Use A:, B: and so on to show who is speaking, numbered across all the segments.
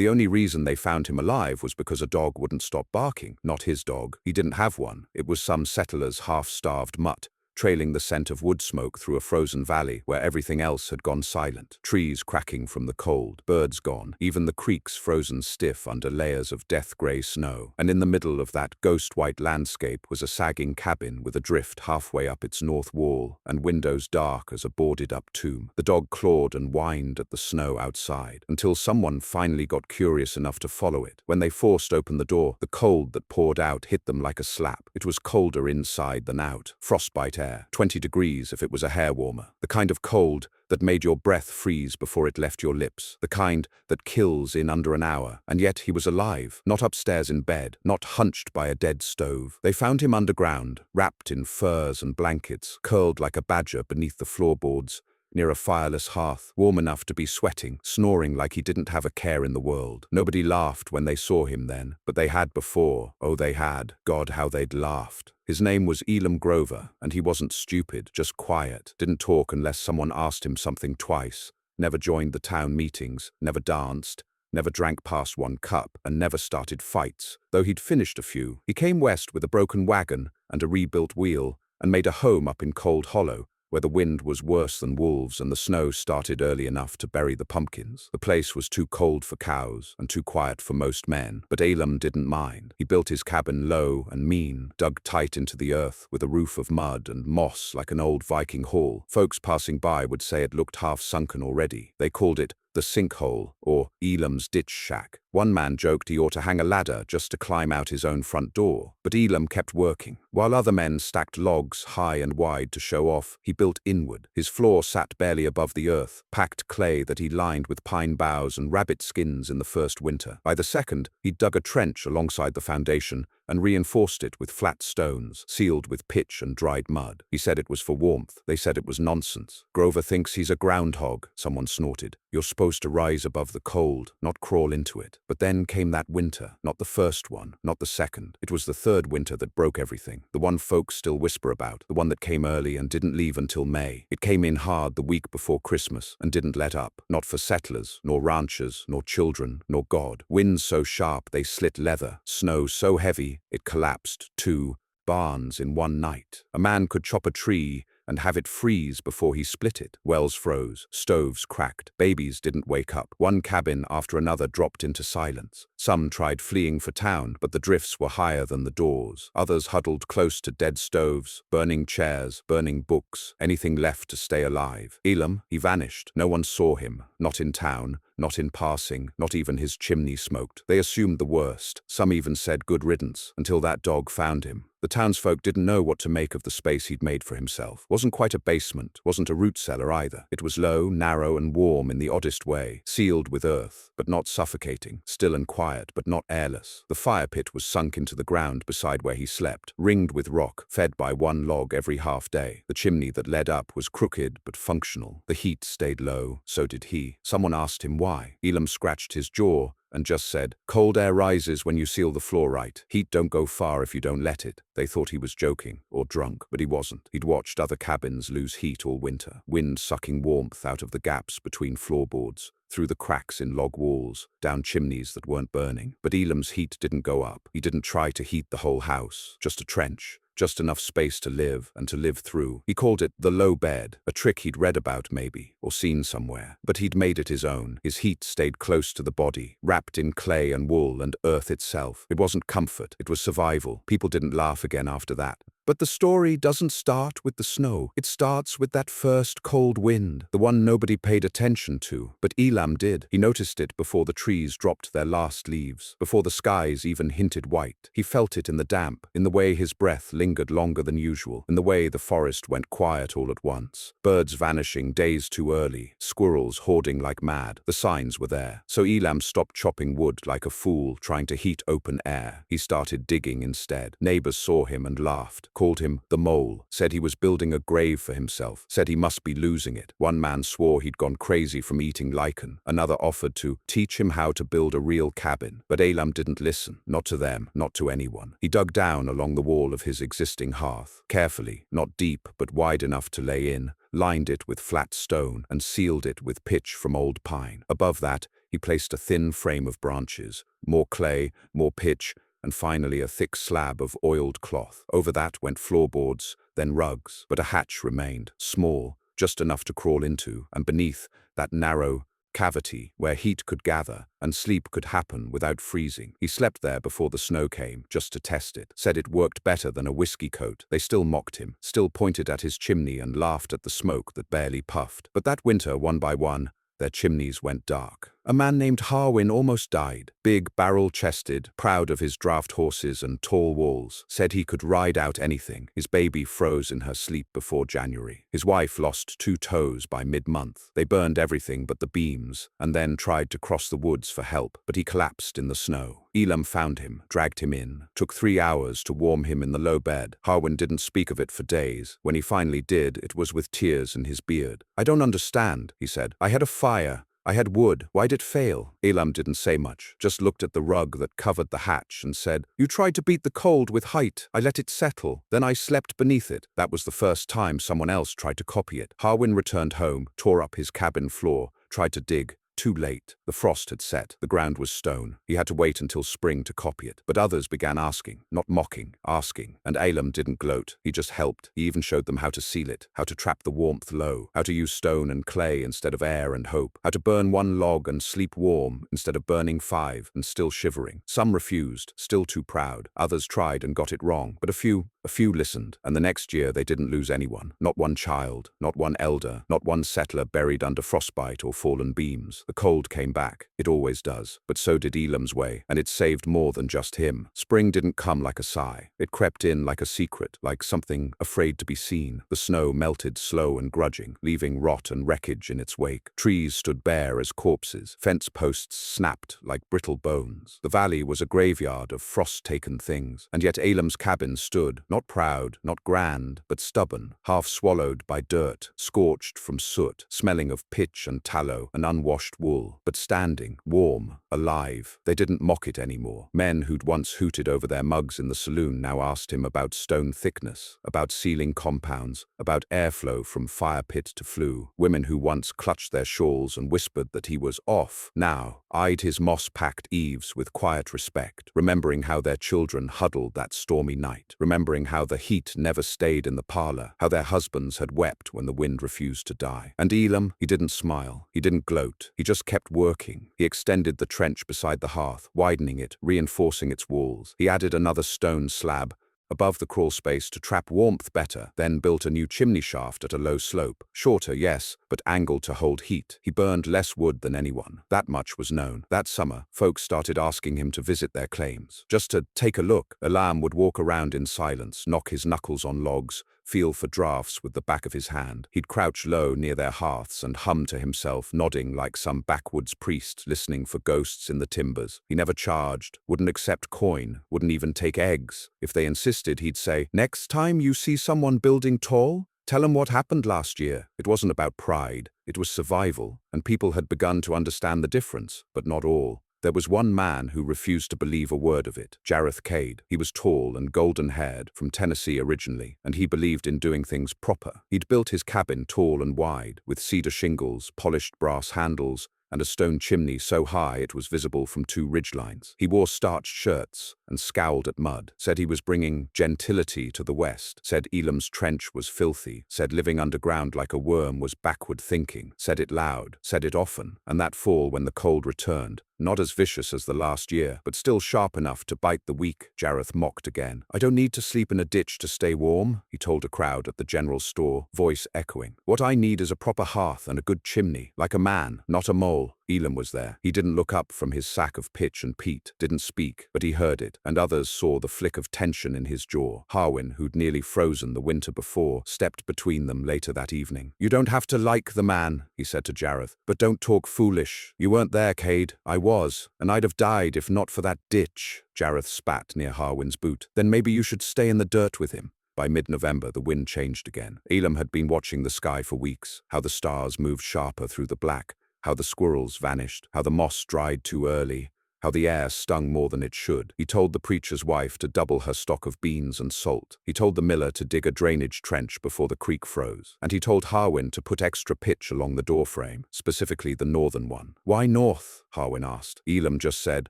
A: The only reason they found him alive was because a dog wouldn't stop barking. Not his dog. He didn't have one. It was some settler's half-starved mutt, trailing the scent of wood smoke through a frozen valley where everything else had gone silent. Trees cracking from the cold, birds gone, even the creeks frozen stiff under layers of death-grey snow. And in the middle of that ghost-white landscape was a sagging cabin with a drift halfway up its north wall and windows dark as a boarded-up tomb. The dog clawed and whined at the snow outside until someone finally got curious enough to follow it. When they forced open the door, the cold that poured out hit them like a slap. It was colder inside than out. Frostbite air. 20 degrees if it was a hair warmer. The kind of cold that made your breath freeze before it left your lips. The kind that kills in under an hour. And yet he was alive, not upstairs in bed, not hunched by a dead stove. They found him underground, wrapped in furs and blankets, curled like a badger beneath the floorboards, near a fireless hearth, warm enough to be sweating, snoring like he didn't have a care in the world. Nobody laughed when they saw him then, but they had before. Oh, they had. God, how they'd laughed. His name was Elim Grover, and he wasn't stupid, just quiet, didn't talk unless someone asked him something twice, never joined the town meetings, never danced, never drank past one cup, and never started fights. Though he'd finished a few, he came west with a broken wagon and a rebuilt wheel, and made a home up in Cold Hollow, where the wind was worse than wolves and the snow started early enough to bury the pumpkins. The place was too cold for cows and too quiet for most men, but Elim didn't mind. He built his cabin low and mean, dug tight into the earth with a roof of mud and moss like an old Viking hall. Folks passing by would say it looked half sunken already. They called it the sinkhole, or Elim's ditch shack. One man joked he ought to hang a ladder just to climb out his own front door. But Elim kept working. While other men stacked logs high and wide to show off, he built inward. His floor sat barely above the earth, packed clay that he lined with pine boughs and rabbit skins in the first winter. By the second, he dug a trench alongside the foundation and reinforced it with flat stones, sealed with pitch and dried mud. He said it was for warmth. They said it was nonsense. Grover thinks he's a groundhog, someone snorted. You're supposed to rise above the cold, not crawl into it. But then came that winter, not the first one, not the second. It was the third winter that broke everything, the one folks still whisper about, the one that came early and didn't leave until May. It came in hard the week before Christmas and didn't let up, not for settlers, nor ranchers, nor children, nor God. Winds so sharp they slit leather, snow so heavy it collapsed 2 barns in one night. A man could chop a tree and have it freeze before he split it. Wells froze, stoves cracked, babies didn't wake up. One cabin after another dropped into silence. Some tried fleeing for town, but the drifts were higher than the doors. Others huddled close to dead stoves, burning chairs, burning books, anything left to stay alive. Elim, he vanished. No one saw him, not in town, not in passing, not even his chimney smoked. They assumed the worst. Some even said good riddance, until that dog found him. The townsfolk didn't know what to make of the space he'd made for himself. Wasn't quite a basement, wasn't a root cellar either. It was low, narrow, and warm in the oddest way, sealed with earth, but not suffocating, still and quiet, but not airless. The fire pit was sunk into the ground beside where he slept, ringed with rock, fed by one log every half day. The chimney that led up was crooked but functional. The heat stayed low, so did he. Someone asked him why. Elim scratched his jaw and just said, "Cold air rises when you seal the floor right. Heat don't go far if you don't let it." They thought he was joking, or drunk, but he wasn't. He'd watched other cabins lose heat all winter, wind sucking warmth out of the gaps between floorboards, through the cracks in log walls, down chimneys that weren't burning. But Elim's heat didn't go up. He didn't try to heat the whole house, just a trench. Just enough space to live and to live through. He called it the low bed, a trick he'd read about maybe, or seen somewhere. But he'd made it his own. His heat stayed close to the body, wrapped in clay and wool and earth itself. It wasn't comfort, it was survival. People didn't laugh again after that. But the story doesn't start with the snow. It starts with that first cold wind, the one nobody paid attention to. But Elim did. He noticed it before the trees dropped their last leaves, before the skies even hinted white. He felt it in the damp, in the way his breath lingered longer than usual, in the way the forest went quiet all at once. Birds vanishing days too early, squirrels hoarding like mad. The signs were there. So Elim stopped chopping wood like a fool trying to heat open air. He started digging instead. Neighbors saw him and laughed, called him the mole, said he was building a grave for himself, said he must be losing it. One man swore he'd gone crazy from eating lichen. Another offered to teach him how to build a real cabin. But Elim didn't listen, not to them, not to anyone. He dug down along the wall of his existing hearth, carefully, not deep but wide enough to lay in, lined it with flat stone, and sealed it with pitch from old pine. Above that, He placed a thin frame of branches, more clay, more pitch, and finally a thick slab of oiled cloth. Over that went floorboards, then rugs. But a hatch remained, small, just enough to crawl into, and beneath, that narrow cavity where heat could gather and sleep could happen without freezing. He slept there before the snow came, just to test it. Said it worked better than a whiskey coat. They still mocked him, still pointed at his chimney and laughed at the smoke that barely puffed. But that winter, one by one, their chimneys went dark. A man named Harwin almost died. Big, barrel-chested, proud of his draft horses and tall walls, said he could ride out anything. His baby froze in her sleep before January. His wife lost 2 toes by mid-month. They burned everything but the beams, and then tried to cross the woods for help, but he collapsed in the snow. Elim found him, dragged him in. Took 3 hours to warm him in the low bed. Harwin didn't speak of it for days. When he finally did, it was with tears in his beard. "I don't understand," he said. "I had a fire. I had wood. Why'd it fail?" Elim didn't say much, just looked at the rug that covered the hatch and said, "You tried to beat the cold with height. I let it settle. Then I slept beneath it." That was the first time someone else tried to copy it. Harwin returned home, tore up his cabin floor, tried to dig. Too late. The frost had set. The ground was stone. He had to wait until spring to copy it. But others began asking, not mocking, asking. And Elim didn't gloat. He just helped. He even showed them how to seal it, how to trap the warmth low, how to use stone and clay instead of air and hope, how to burn 1 log and sleep warm instead of burning 5 and still shivering. Some refused, still too proud. Others tried and got it wrong. But a few listened. And the next year they didn't lose anyone. Not one child, not one elder, not one settler buried under frostbite or fallen beams. The cold came back. It always does. But so did Elim's way, and it saved more than just him. Spring didn't come like a sigh. It crept in like a secret, like something afraid to be seen. The snow melted slow and grudging, leaving rot and wreckage in its wake. Trees stood bare as corpses. Fence posts snapped like brittle bones. The valley was a graveyard of frost-taken things, and yet Elim's cabin stood, not proud, not grand, but stubborn, half swallowed by dirt, scorched from soot, smelling of pitch and tallow and unwashed wool, but standing, warm, alive. They didn't mock it anymore. Men who'd once hooted over their mugs in the saloon now asked him about stone thickness, about ceiling compounds, about airflow from fire pit to flue. Women who once clutched their shawls and whispered that he was off, now eyed his moss-packed eaves with quiet respect, remembering how their children huddled that stormy night, remembering how the heat never stayed in the parlor, how their husbands had wept when the wind refused to die. And Elim, he didn't smile, he didn't gloat, he just kept working. He extended the trench beside the hearth, widening it, reinforcing its walls. He added another stone slab above the crawl space to trap warmth better, then built a new chimney shaft at a low slope. Shorter, yes, but angled to hold heat. He burned less wood than anyone. That much was known. That summer, folks started asking him to visit their claims. Just to take a look. Elim would walk around in silence, knock his knuckles on logs, feel for drafts with the back of his hand. He'd crouch low near their hearths and hum to himself, nodding like some backwoods priest listening for ghosts in the timbers. He never charged, wouldn't accept coin, wouldn't even take eggs. If they insisted, he'd say, "Next time you see someone building tall, tell 'em what happened last year." It wasn't about pride, it was survival, and people had begun to understand the difference, but not all. There was one man who refused to believe a word of it, Jareth Cade. He was tall and golden-haired, from Tennessee originally, and he believed in doing things proper. He'd built his cabin tall and wide, with cedar shingles, polished brass handles, and a stone chimney so high it was visible from 2 ridgelines. He wore starched shirts and scowled at mud, said he was bringing gentility to the West, said Elim's trench was filthy, said living underground like a worm was backward thinking, said it loud, said it often, and that fall when the cold returned, not as vicious as the last year, but still sharp enough to bite the weak, Jareth mocked again. "I don't need to sleep in a ditch to stay warm," he told a crowd at the general store, voice echoing. "What I need is a proper hearth and a good chimney, like a man, not a mole." Elim was there. He didn't look up from his sack of pitch and peat, didn't speak, but he heard it, and others saw the flick of tension in his jaw. Harwin, who'd nearly frozen the winter before, stepped between them later that evening. "You don't have to like the man," he said to Jareth, "but don't talk foolish. You weren't there, Cade. I was, and I'd have died if not for that ditch." Jareth spat near Harwin's boot. "Then maybe you should stay in the dirt with him." By mid-November, the wind changed again. Elim had been watching the sky for weeks, how the stars moved sharper through the black, how the squirrels vanished, how the moss dried too early, how the air stung more than it should. He told the preacher's wife to double her stock of beans and salt. He told the miller to dig a drainage trench before the creek froze. And he told Harwin to put extra pitch along the doorframe, specifically the northern one. "Why north?" Harwin asked. Elim just said,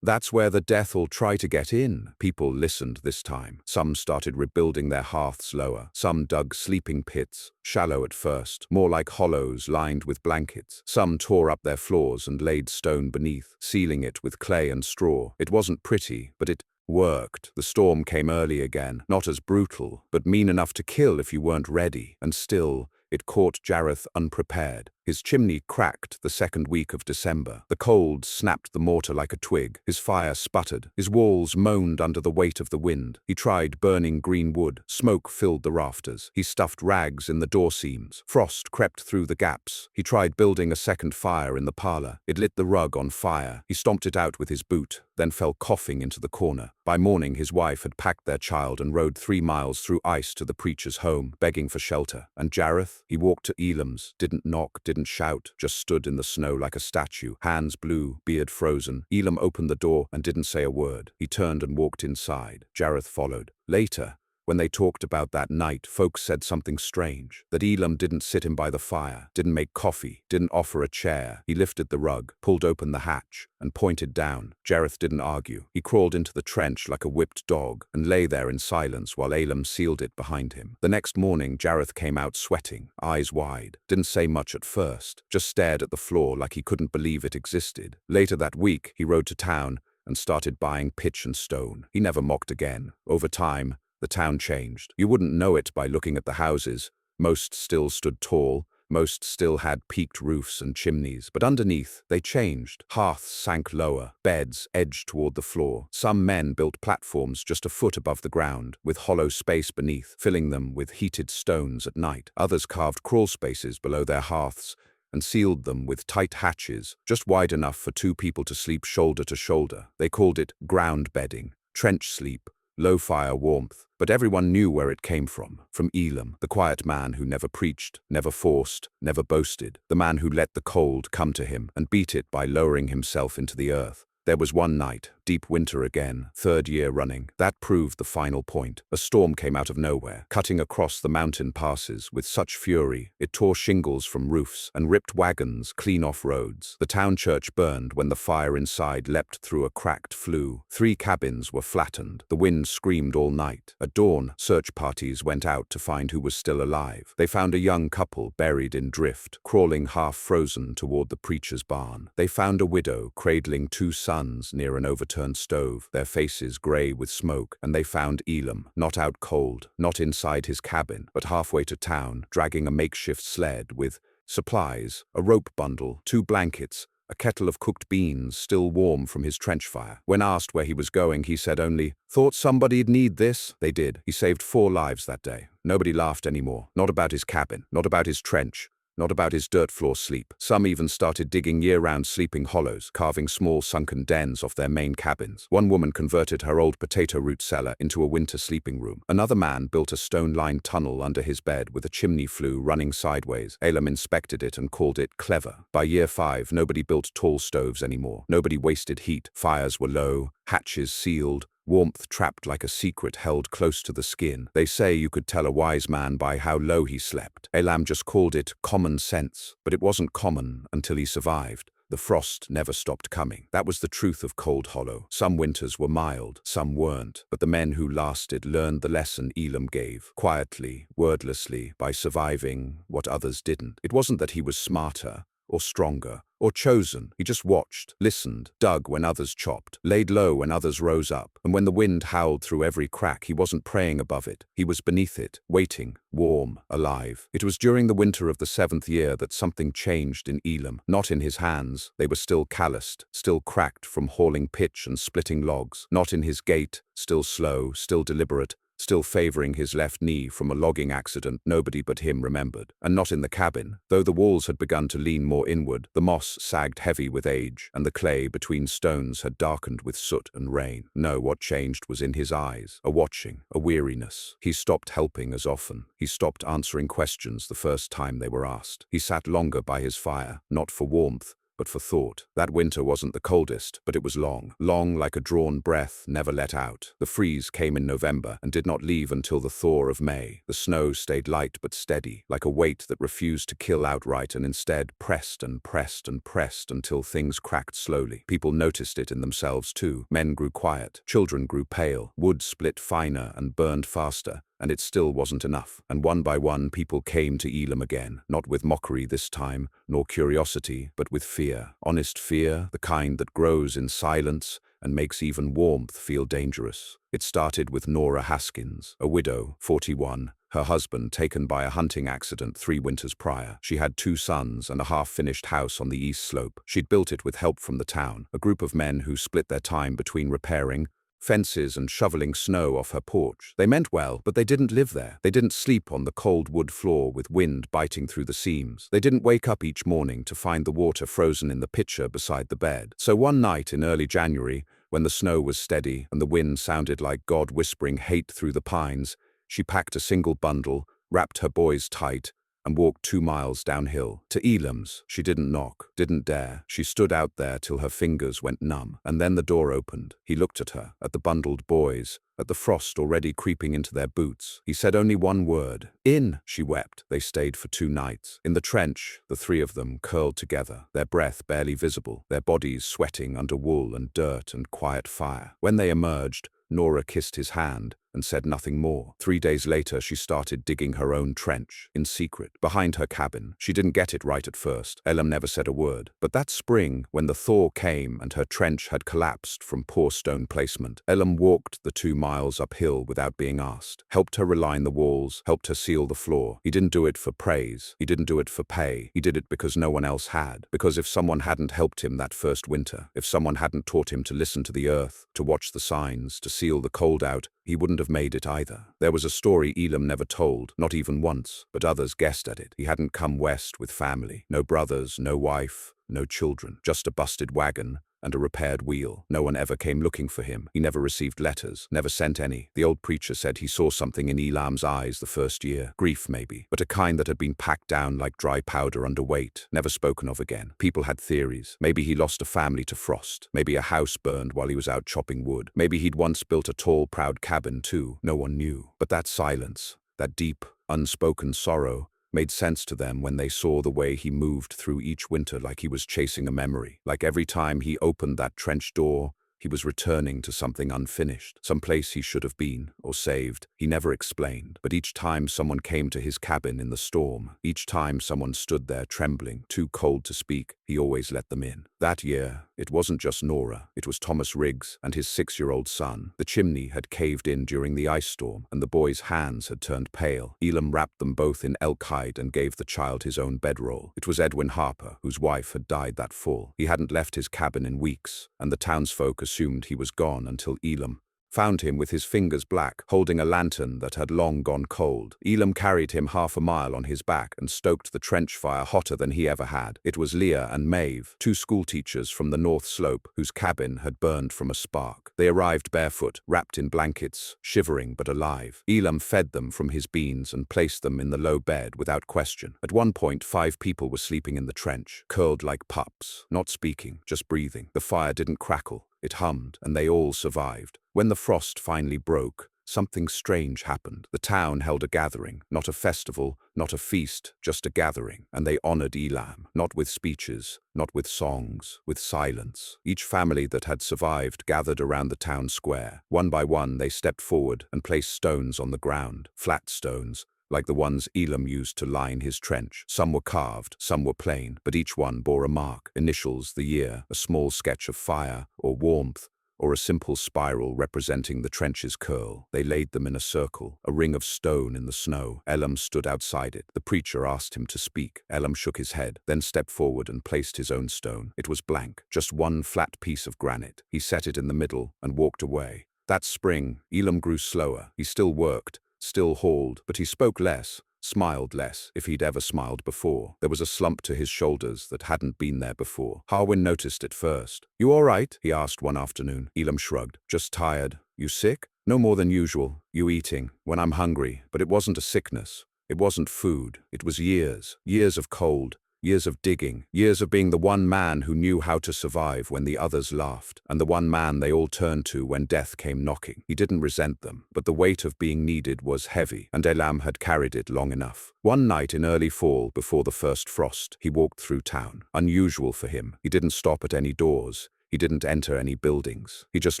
A: "That's where the death'll try to get in." People listened this time. Some started rebuilding their hearths lower. Some dug sleeping pits, shallow at first, more like hollows lined with blankets. Some tore up their floors and laid stone beneath, sealing it with clay and straw. It wasn't pretty, but it worked. The storm came early again, not as brutal, but mean enough to kill if you weren't ready. And still, it caught Jareth unprepared. His chimney cracked the second week of December. The cold snapped the mortar like a twig. His fire sputtered. His walls moaned under the weight of the wind. He tried burning green wood. Smoke filled the rafters. He stuffed rags in the door seams. Frost crept through the gaps. He tried building a second fire in the parlor. It lit the rug on fire. He stomped it out with his boot, then fell coughing into the corner. By morning, his wife had packed their child and rode 3 miles through ice to the preacher's home, begging for shelter. And Jareth? He walked to Elim's, didn't knock, didn't shout, just stood in the snow like a statue, hands blue, beard frozen. Elim opened the door and didn't say a word. He turned and walked inside. Jareth followed. Later, when they talked about that night, folks said something strange. That Elim didn't sit him by the fire, didn't make coffee, didn't offer a chair. He lifted the rug, pulled open the hatch, and pointed down. Jareth didn't argue. He crawled into the trench like a whipped dog and lay there in silence while Elim sealed it behind him. The next morning, Jareth came out sweating, eyes wide. Didn't say much at first, just stared at the floor like he couldn't believe it existed. Later that week, he rode to town and started buying pitch and stone. He never mocked again. Over time, the town changed. You wouldn't know it by looking at the houses. Most still stood tall. Most still had peaked roofs and chimneys. But underneath, they changed. Hearths sank lower. Beds edged toward the floor. Some men built platforms just a foot above the ground, with hollow space beneath, filling them with heated stones at night. Others carved crawl spaces below their hearths and sealed them with tight hatches, just wide enough for 2 people to sleep shoulder to shoulder. They called it ground bedding, trench sleep, low fire warmth, but everyone knew where it came from Elim, the quiet man who never preached, never forced, never boasted, the man who let the cold come to him and beat it by lowering himself into the earth. There was one night, deep winter again, 3rd year running. That proved the final point. A storm came out of nowhere, cutting across the mountain passes with such fury it tore shingles from roofs and ripped wagons clean off roads. The town church burned when the fire inside leapt through a cracked flue. 3 cabins were flattened. The wind screamed all night. At dawn, search parties went out to find who was still alive. They found a young couple buried in drift, crawling half-frozen toward the preacher's barn. They found a widow cradling 2 sons near an overturned stove, their faces grey with smoke, and they found Elim, not out cold, not inside his cabin, but halfway to town, dragging a makeshift sled with supplies, a rope bundle, 2 blankets, a kettle of cooked beans still warm from his trench fire. When asked where he was going, he said only, "Thought somebody'd need this." They did. He saved 4 lives that day. Nobody laughed anymore. Not about his cabin, not about his trench, not about his dirt floor sleep. Some even started digging year-round sleeping hollows, carving small sunken dens off their main cabins. One woman converted her old potato root cellar into a winter sleeping room. Another man built a stone-lined tunnel under his bed with a chimney flue running sideways. Elim inspected it and called it clever. By year 5, nobody built tall stoves anymore. Nobody wasted heat. Fires were low, hatches sealed, warmth trapped like a secret held close to the skin. They say you could tell a wise man by how low he slept. Elam just called it common sense, but it wasn't common until he survived. The frost never stopped coming. That was the truth of Cold Hollow. Some winters were mild, some weren't, but the men who lasted learned the lesson Elim gave, quietly, wordlessly, by surviving what others didn't. It wasn't that he was smarter, or stronger, or chosen. He just watched, listened, dug when others chopped, laid low when others rose up, and when the wind howled through every crack, he wasn't praying above it. He was beneath it, waiting, warm, alive. It was during the winter of the 7th year that something changed in Elim. Not in his hands. They were still calloused, still cracked from hauling pitch and splitting logs. Not in his gait, still slow, still deliberate, still favoring his left knee from a logging accident nobody but him remembered. And not in the cabin. Though the walls had begun to lean more inward, the moss sagged heavy with age, and the clay between stones had darkened with soot and rain. No, what changed was in his eyes, a watching, a weariness. He stopped helping as often. He stopped answering questions the first time they were asked. He sat longer by his fire, not for warmth, but for thought. That winter wasn't the coldest, but it was long. Long like a drawn breath, never let out. The freeze came in November and did not leave until the thaw of May. The snow stayed light but steady, like a weight that refused to kill outright and instead pressed and pressed and pressed until things cracked slowly. People noticed it in themselves too. Men grew quiet. Children grew pale. Wood split finer and burned faster. And it still wasn't enough. And one by one, people came to Elim again, not with mockery this time, nor curiosity, but with fear. Honest fear, the kind that grows in silence and makes even warmth feel dangerous. It started with Nora Haskins, a widow, 41, her husband taken by a hunting accident 3 winters prior. She had 2 sons and a half-finished house on the east slope. She'd built it with help from the town, a group of men who split their time between repairing fences and shoveling snow off her porch. They meant well, but they didn't live there. They didn't sleep on the cold wood floor with wind biting through the seams. They didn't wake up each morning to find the water frozen in the pitcher beside the bed. So one night in early January, when the snow was steady and the wind sounded like God whispering hate through the pines, she packed a single bundle, wrapped her boys tight, and walked 2 miles downhill. To Elim's. She didn't knock, didn't dare. She stood out there till her fingers went numb. And then the door opened. He looked at her, at the bundled boys, at the frost already creeping into their boots. He said only one word. In, she wept. They stayed for 2 nights. In the trench, the 3 of them curled together, their breath barely visible, their bodies sweating under wool and dirt and quiet fire. When they emerged, Nora kissed his hand and said nothing more. 3 days later, she started digging her own trench, in secret, behind her cabin. She didn't get it right at first. Elim never said a word. But that spring, when the thaw came and her trench had collapsed from poor stone placement, Elim walked the 2 miles uphill without being asked, helped her reline the walls, helped her seal the floor. He didn't do it for praise. He didn't do it for pay. He did it because no one else had. Because if someone hadn't helped him that first winter, if someone hadn't taught him to listen to the earth, to watch the signs, to seal the cold out, he wouldn't have made it either. There was a story Elim never told, not even once, but others guessed at it. He hadn't come west with family. No brothers, no wife, no children. Just a busted wagon and a repaired wheel. No one ever came looking for him. He never received letters, never sent any. The old preacher said he saw something in Elim's eyes the first year. Grief, maybe, but a kind that had been packed down like dry powder under weight, never spoken of again. People had theories. Maybe he lost a family to frost. Maybe a house burned while he was out chopping wood. Maybe he'd once built a tall, proud cabin too. No one knew. But that silence, that deep, unspoken sorrow, made sense to them when they saw the way he moved through each winter like he was chasing a memory. Like every time he opened that trench door, he was returning to something unfinished, some place he should have been, or saved. He never explained. But each time someone came to his cabin in the storm, each time someone stood there trembling, too cold to speak, he always let them in. That year, it wasn't just Nora, it was Thomas Riggs and his 6-year-old son. The chimney had caved in during the ice storm, and the boy's hands had turned pale. Elim wrapped them both in elk hide and gave the child his own bedroll. It was Edwin Harper, whose wife had died that fall. He hadn't left his cabin in weeks, and the townsfolk assumed he was gone until Elim found him with his fingers black, holding a lantern that had long gone cold. Elim carried him half a mile on his back and stoked the trench fire hotter than he ever had. It was Leah and Maeve, 2 schoolteachers from the North Slope, whose cabin had burned from a spark. They arrived barefoot, wrapped in blankets, shivering but alive. Elim fed them from his beans and placed them in the low bed without question. At one point, 5 people were sleeping in the trench, curled like pups, not speaking, just breathing. The fire didn't crackle. It hummed, and they all survived. When the frost finally broke, something strange happened. The town held a gathering, not a festival, not a feast, just a gathering. And they honored Elim, not with speeches, not with songs, with silence. Each family that had survived gathered around the town square. One by one, they stepped forward and placed stones on the ground, flat stones, like the ones Elim used to line his trench. Some were carved, some were plain, but each one bore a mark, initials, the year, a small sketch of fire or warmth, or a simple spiral representing the trench's curl. They laid them in a circle, a ring of stone in the snow. Elim stood outside it. The preacher asked him to speak. Elim shook his head, then stepped forward and placed his own stone. It was blank, just one flat piece of granite. He set it in the middle and walked away. That spring, Elim grew slower. He still worked, still hauled, but he spoke less, smiled less, if he'd ever smiled before. There was a slump to his shoulders that hadn't been there before. Harwin noticed it first. "You all right?" he asked one afternoon. Elim shrugged. "Just tired. You sick?" "No more than usual. You eating when I'm hungry." But it wasn't a sickness. It wasn't food. It was years. Years of cold. Years of digging, years of being the one man who knew how to survive when the others laughed, and the one man they all turned to when death came knocking. He didn't resent them, but the weight of being needed was heavy, and Elim had carried it long enough. One night in early fall, before the first frost, he walked through town. Unusual for him, he didn't stop at any doors. He didn't enter any buildings. He just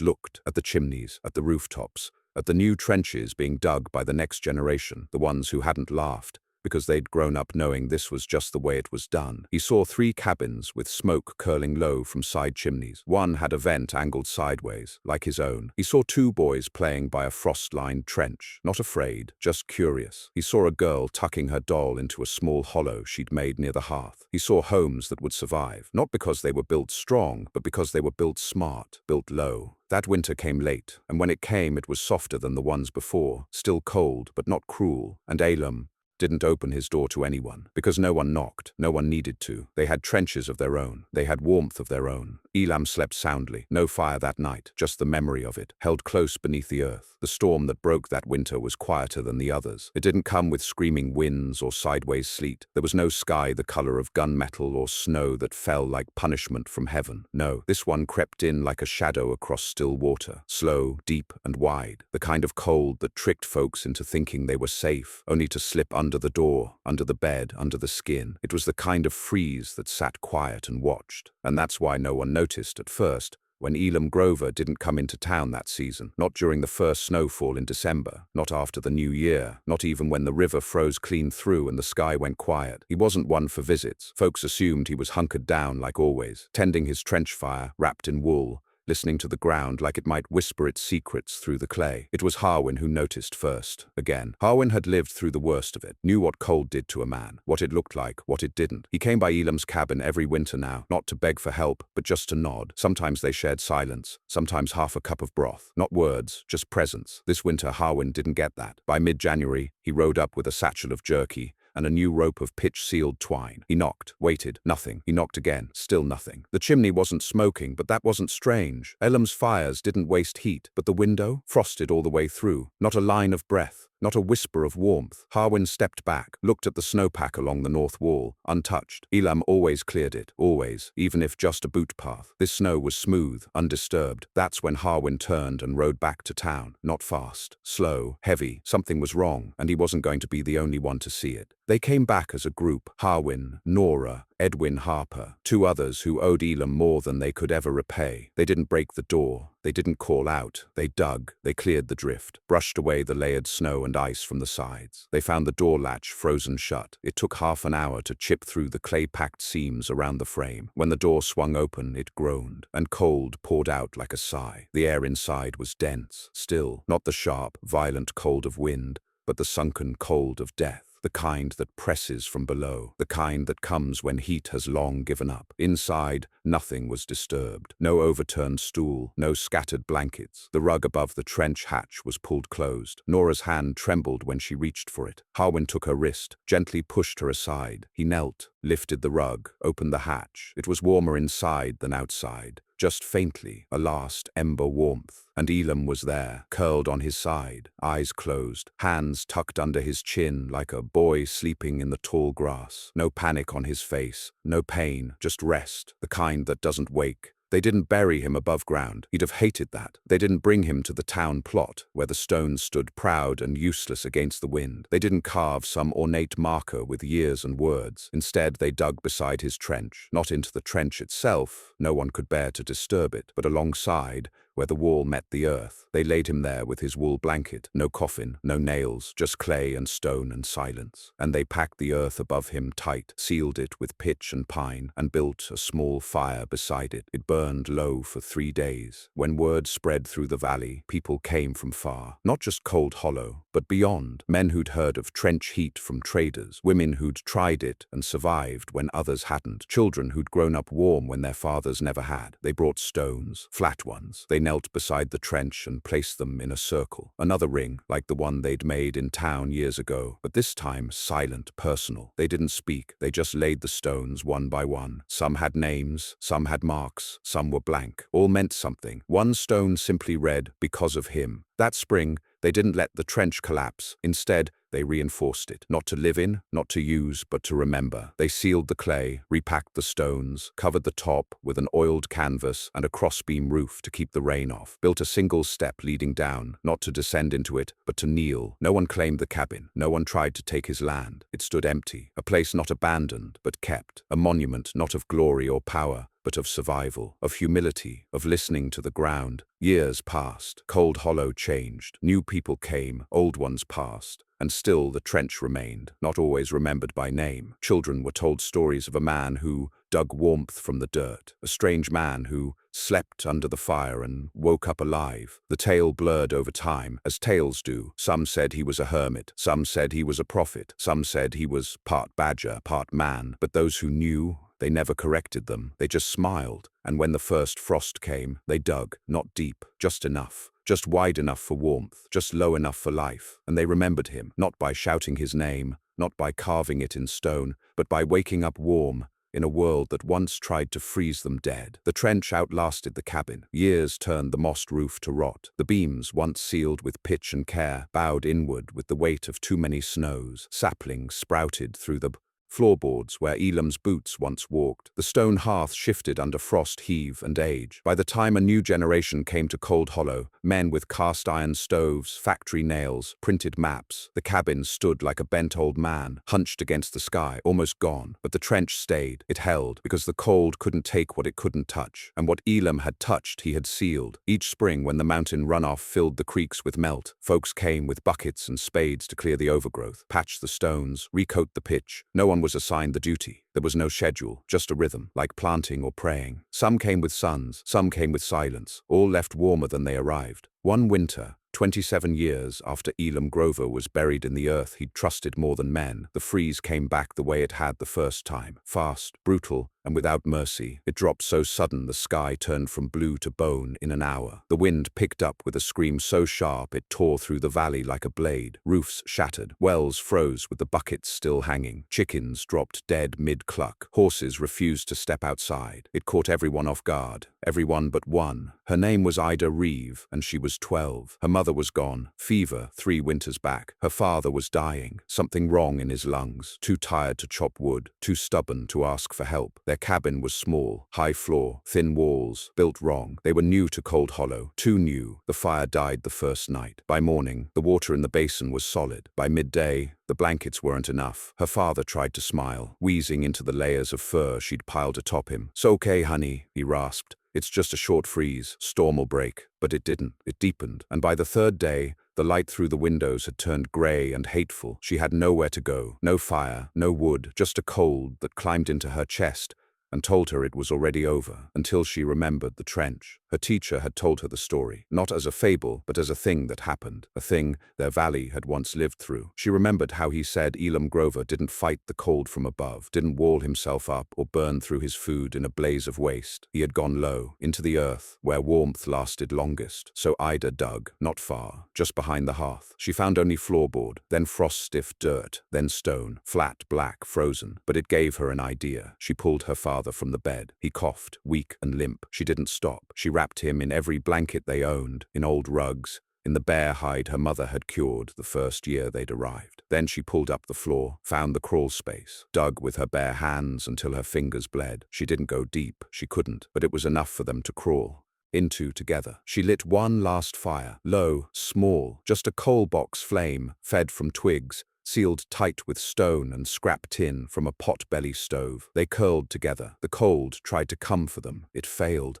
A: looked at the chimneys, at the rooftops, at the new trenches being dug by the next generation, the ones who hadn't laughed, because they'd grown up knowing this was just the way it was done. He saw 3 cabins with smoke curling low from side chimneys. One had a vent angled sideways, like his own. He saw 2 boys playing by a frost-lined trench, not afraid, just curious. He saw a girl tucking her doll into a small hollow she'd made near the hearth. He saw homes that would survive, not because they were built strong, but because they were built smart, built low. That winter came late, and when it came it was softer than the ones before, still cold, but not cruel, and Elim didn't open his door to anyone, because no one knocked, no one needed to. They had trenches of their own, they had warmth of their own. Elim slept soundly, no fire that night, just the memory of it, held close beneath the earth. The storm that broke that winter was quieter than the others. It didn't come with screaming winds or sideways sleet. There was no sky the color of gunmetal or snow that fell like punishment from heaven. No, this one crept in like a shadow across still water, slow, deep, and wide, the kind of cold that tricked folks into thinking they were safe, only to slip under the door, under the bed, under the skin. It was the kind of freeze that sat quiet and watched. And that's why no one noticed at first, when Elim Grover didn't come into town that season, not during the first snowfall in December, not after the new year, not even when the river froze clean through and the sky went quiet. He wasn't one for visits. Folks assumed he was hunkered down like always, tending his trench fire, wrapped in wool, listening to the ground like it might whisper its secrets through the clay. It was Harwin who noticed first. Again, Harwin had lived through the worst of it, knew what cold did to a man, what it looked like, what it didn't. He came by Elim's cabin every winter now, not to beg for help, but just to nod. Sometimes they shared silence, sometimes half a cup of broth. Not words, just presence. This winter Harwin didn't get that. By mid-January, he rode up with a satchel of jerky and a new rope of pitch-sealed twine. He knocked, waited, nothing. He knocked again, still nothing. The chimney wasn't smoking, but that wasn't strange. Elim's fires didn't waste heat, but the window, frosted all the way through. Not a line of breath, not a whisper of warmth. Harwin stepped back, looked at the snowpack along the north wall, untouched. Elim always cleared it, always, even if just a boot path. This snow was smooth, undisturbed. That's when Harwin turned and rode back to town. Not fast, slow, heavy. Something was wrong, and he wasn't going to be the only one to see it. They came back as a group. Harwin, Nora, Edwin Harper, 2 others who owed Elim more than they could ever repay. They didn't break the door. They didn't call out. They dug. They cleared the drift, brushed away the layered snow and ice from the sides. They found the door latch frozen shut. It took half an hour to chip through the clay-packed seams around the frame. When the door swung open, it groaned, and cold poured out like a sigh. The air inside was dense, still, not the sharp, violent cold of wind, but the sunken cold of death. The kind that presses from below, the kind that comes when heat has long given up. Inside, nothing was disturbed. No overturned stool, no scattered blankets. The rug above the trench hatch was pulled closed. Nora's hand trembled when she reached for it. Harwin took her wrist, gently pushed her aside. He knelt, lifted the rug, opened the hatch. It was warmer inside than outside. Just faintly, a last ember warmth. And Elim was there, curled on his side, eyes closed, hands tucked under his chin like a boy sleeping in the tall grass. No panic on his face, no pain, just rest, the kind that doesn't wake. They didn't bury him above ground. He'd have hated that. They didn't bring him to the town plot, where the stones stood proud and useless against the wind. They didn't carve some ornate marker with years and words. Instead, they dug beside his trench, not into the trench itself. No one could bear to disturb it, but alongside, where the wall met the earth. They laid him there with his wool blanket. No coffin, no nails, just clay and stone and silence. And they packed the earth above him tight, sealed it with pitch and pine, and built a small fire beside it. It burned low for 3 days. When word spread through the valley, people came from far. Not just Cold Hollow, but beyond. Men who'd heard of trench heat from traders. Women who'd tried it and survived when others hadn't. Children who'd grown up warm when their fathers never had. They brought stones, flat ones. They knelt beside the trench and placed them in a circle. Another ring, like the one they'd made in town years ago, but this time silent, personal. They didn't speak, they just laid the stones one by one. Some had names, some had marks, some were blank. All meant something. One stone simply read, "Because of him." That spring, they didn't let the trench collapse. Instead, they reinforced it. Not to live in, not to use, but to remember. They sealed the clay, repacked the stones, covered the top with an oiled canvas and a crossbeam roof to keep the rain off, built a single step leading down, not to descend into it, but to kneel. No one claimed the cabin. No one tried to take his land. It stood empty, a place not abandoned, but kept, a monument not of glory or power, but of survival, of humility, of listening to the ground. Years passed. Cold Hollow changed. New people came, old ones passed. And still the trench remained, not always remembered by name. Children were told stories of a man who dug warmth from the dirt, a strange man who slept under the fire and woke up alive. The tale blurred over time, as tales do. Some said he was a hermit, some said he was a prophet, some said he was part badger, part man. But those who knew, they never corrected them. They just smiled. And when the first frost came, they dug, not deep, just enough. Just wide enough for warmth, just low enough for life. And they remembered him, not by shouting his name, not by carving it in stone, but by waking up warm in a world that once tried to freeze them dead. The trench outlasted the cabin. Years turned the mossed roof to rot. The beams, once sealed with pitch and care, bowed inward with the weight of too many snows. Saplings sprouted through the floorboards where Elim's boots once walked. The stone hearth shifted under frost, heave, and age. By the time a new generation came to Cold Hollow, men with cast-iron stoves, factory nails, printed maps, the cabin stood like a bent old man, hunched against the sky, almost gone. But the trench stayed. It held, because the cold couldn't take what it couldn't touch. And what Elim had touched, he had sealed. Each spring, when the mountain runoff filled the creeks with melt, folks came with buckets and spades to clear the overgrowth, patch the stones, recoat the pitch. No one was assigned the duty. There was no schedule, just a rhythm, like planting or praying. Some came with suns, some came with silence. All left warmer than they arrived. One winter, 27 years after Elim Grover was buried in the earth he'd trusted more than men, the freeze came back the way it had the first time. Fast, brutal, and without mercy. It dropped so sudden the sky turned from blue to bone in an hour. The wind picked up with a scream so sharp it tore through the valley like a blade. Roofs shattered. Wells froze with the buckets still hanging. Chickens dropped dead mid-cluck. Horses refused to step outside. It caught everyone off guard. Everyone but one. Her name was Ida Reeve, and she was 12. Her mother was gone. Fever 3 winters back. Her father was dying. Something wrong in his lungs. Too tired to chop wood. Too stubborn to ask for help. Their cabin was small. High floor. Thin walls. Built wrong. They were new to Cold Hollow. Too new. The fire died the first night. By morning, the water in the basin was solid. By midday, the blankets weren't enough. Her father tried to smile, wheezing into the layers of fur she'd piled atop him. "It's okay, honey," he rasped. "It's just a short freeze. Storm will break." But it didn't. It deepened. And by the third day, the light through the windows had turned grey and hateful. She had nowhere to go. No fire, no wood, just a cold that climbed into her chest and told her it was already over, until she remembered the trench. Her teacher had told her the story, not as a fable, but as a thing that happened, a thing their valley had once lived through. She remembered how he said Elim Grover didn't fight the cold from above, didn't wall himself up or burn through his food in a blaze of waste. He had gone low, into the earth, where warmth lasted longest. So Ida dug, not far, just behind the hearth. She found only floorboard, then frost-stiff dirt, then stone, flat, black, frozen. But it gave her an idea. She pulled her father from the bed. He coughed, weak and limp. She didn't stop. She wrapped him in every blanket they owned, in old rugs, in the bear hide her mother had cured the first year they'd arrived. Then she pulled up the floor, found the crawl space, dug with her bare hands until her fingers bled. She didn't go deep, she couldn't, but it was enough for them to crawl into together. She lit one last fire, low, small, just a coal box flame, fed from twigs, sealed tight with stone and scrap tin from a pot-belly stove. They curled together. The cold tried to come for them. It failed.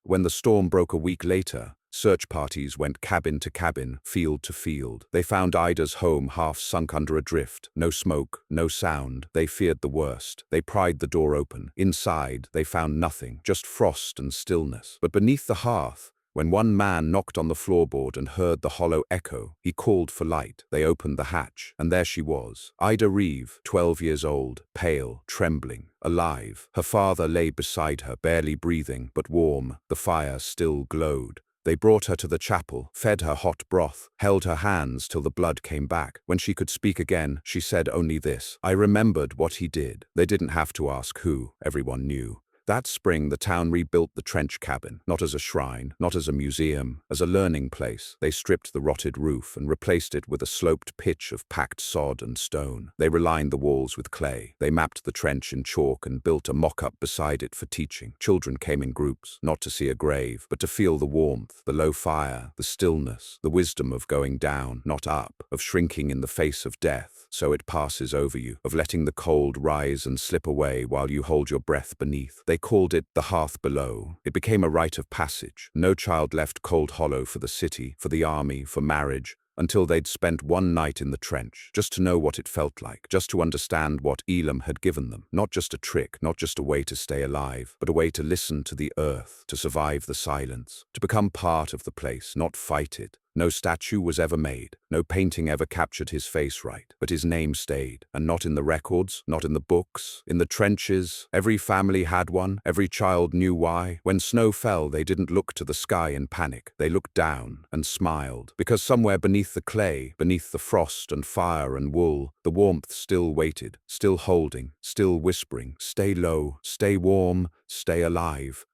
A: When the storm broke a week later, search parties went cabin to cabin, field to field. They found Ida's home half sunk under a drift. No smoke, no sound. They feared the worst. They pried the door open. Inside, they found nothing, just frost and stillness. But beneath the hearth, when one man knocked on the floorboard and heard the hollow echo, he called for light. They opened the hatch, and there she was. Ida Reeve, 12 years old, pale, trembling, alive. Her father lay beside her, barely breathing, but warm. The fire still glowed. They brought her to the chapel, fed her hot broth, held her hands till the blood came back. When she could speak again, she said only this: "I remembered what he did." They didn't have to ask who. Everyone knew. That spring, the town rebuilt the trench cabin, not as a shrine, not as a museum, as a learning place. They stripped the rotted roof and replaced it with a sloped pitch of packed sod and stone. They relined the walls with clay. They mapped the trench in chalk and built a mock-up beside it for teaching. Children came in groups, not to see a grave, but to feel the warmth, the low fire, the stillness, the wisdom of going down, not up, of shrinking in the face of death, so it passes over you, of letting the cold rise and slip away while you hold your breath beneath. They called it the hearth below. It became a rite of passage. No child left Cold Hollow for the city, for the army, for marriage, until they'd spent one night in the trench, just to know what it felt like, just to understand what Elim had given them. Not just a trick, not just a way to stay alive, but a way to listen to the earth, to survive the silence, to become part of the place, not fight it. No statue was ever made, no painting ever captured his face right, but his name stayed, and not in the records, not in the books, in the trenches. Every family had one, every child knew why. When snow fell, they didn't look to the sky in panic. They looked down and smiled, because somewhere beneath the clay, beneath the frost and fire and wool, the warmth still waited, still holding, still whispering, stay low, stay warm, stay alive.